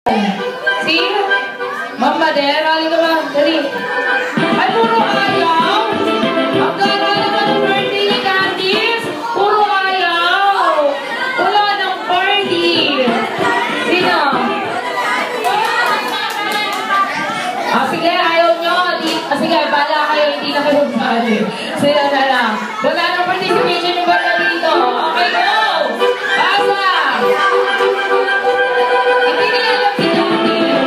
Si Ma'am Madera, halika ba? Dali. Ay, puro ayaw. Ang gara naman ng birthday ni Candice. Puro ayaw. Wala ng party. Sino? Sige, ayaw nyo. Sige, bala kayo. Hindi na kayo bali. Sila na lang. Wala ng participation yung bala dito. Okay, go! Basa! Hindi nila alam si Candice.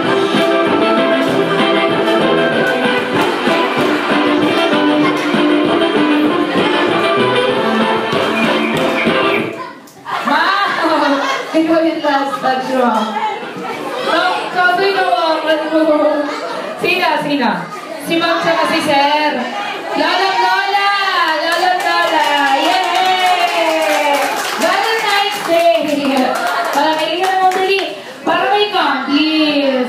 Ikaw yung last touch mo. Sino mo? Sina? Si Ma'am tsaka si Sir. Lolang Lola! Lolang Lola! Yay! Valentine's Day! Palakilin ka naman dali. Para may Candice.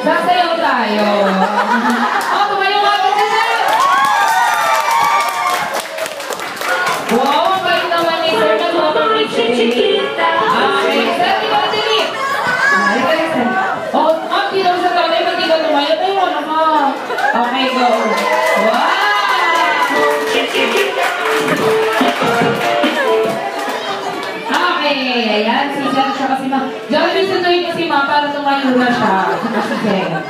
Sasayaw tayo. Tumayo ka pa sa Sir! Wow, ang bait naman ni Sir. Nag-mapang-chichikita. Okay, Sir, di ba dali? Di daw sa tatay, pag di ka tumayo, tayo mo naman. Okay, go. Wow! Okay, ayan, si Sir siya kasi Ma. Diyan, sunduin ko si Ma para tumayo na siya. Si Sir.